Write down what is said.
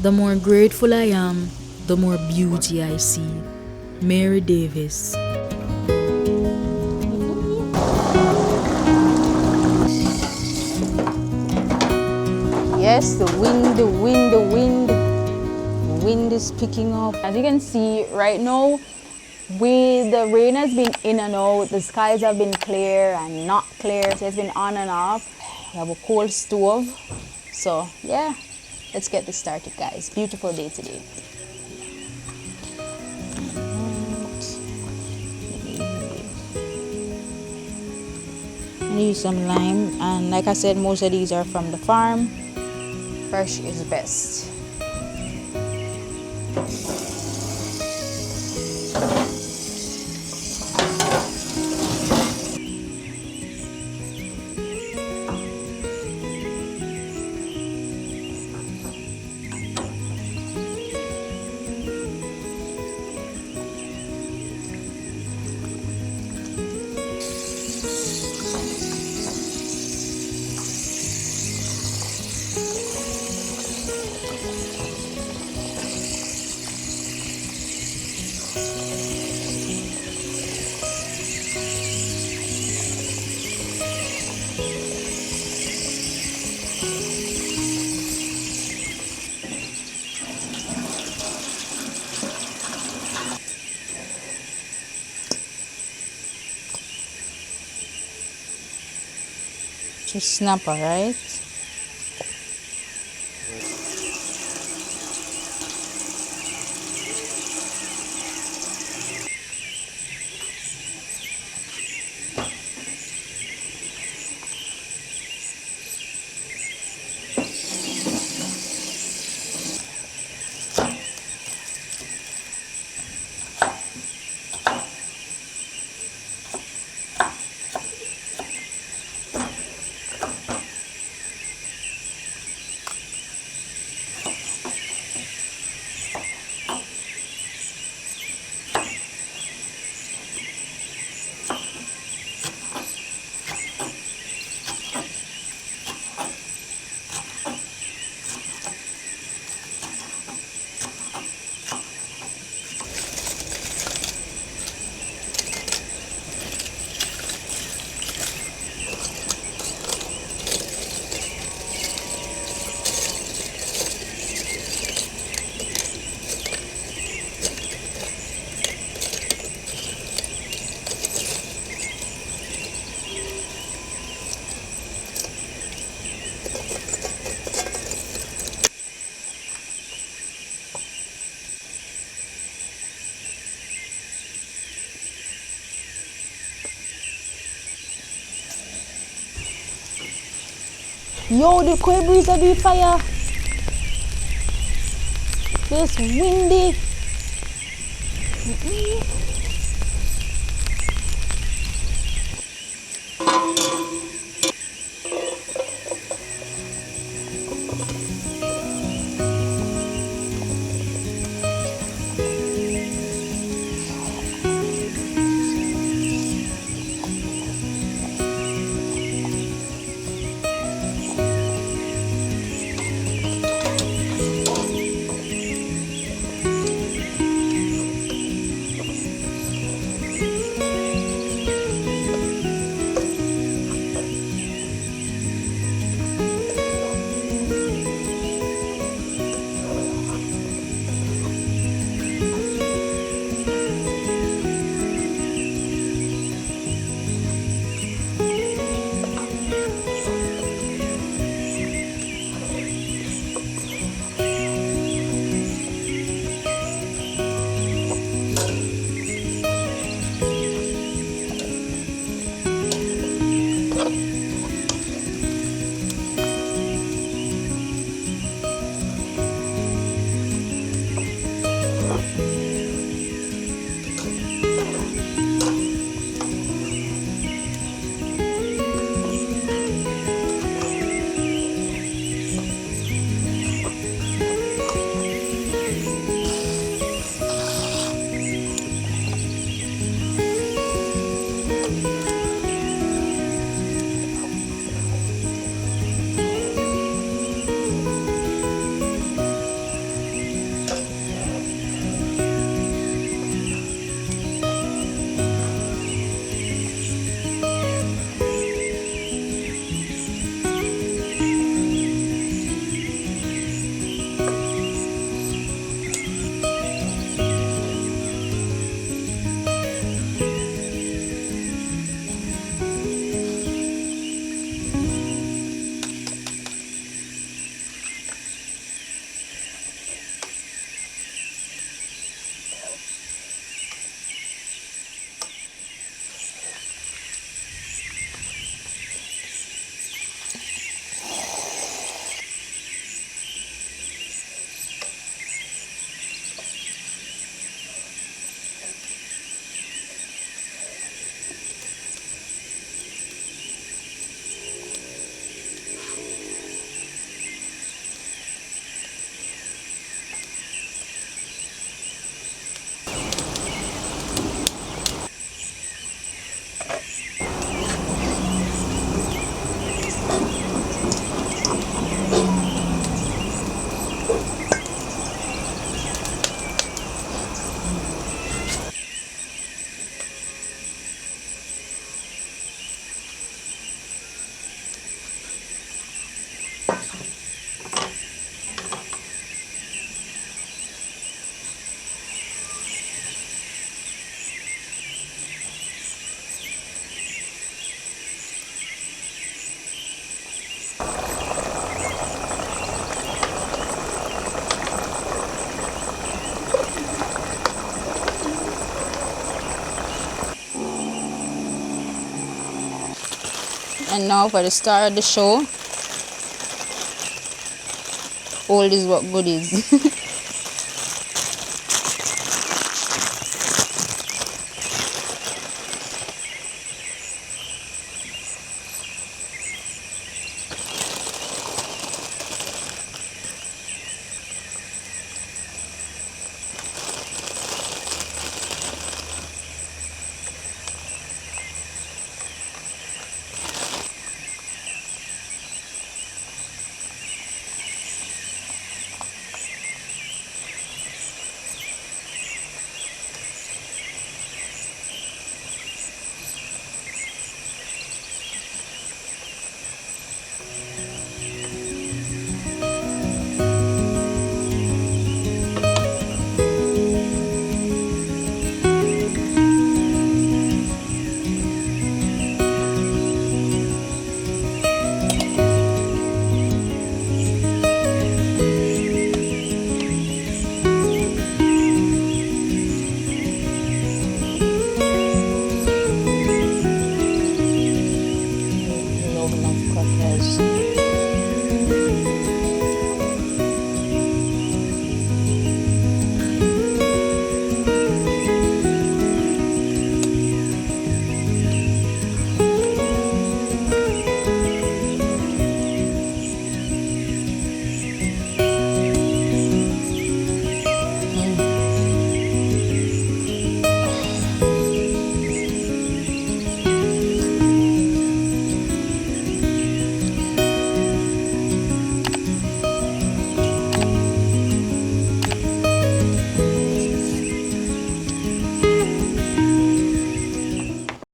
The more grateful I am, the more beauty I see. Mary Davis. Yes, the wind, the wind, the wind. The wind is picking up. As you can see right now, the rain has been in and out. The skies have been clear and not clear. So it's been on and off. We have a coal stove. So yeah, let's get this started, guys. Beautiful day today. I use some lime, and like I said, most of these are from the farm. Fresh is best. Just snap, alright? Yo, the cold breeze of the fire. It's windy. And now for the star of the show. Old is what good is.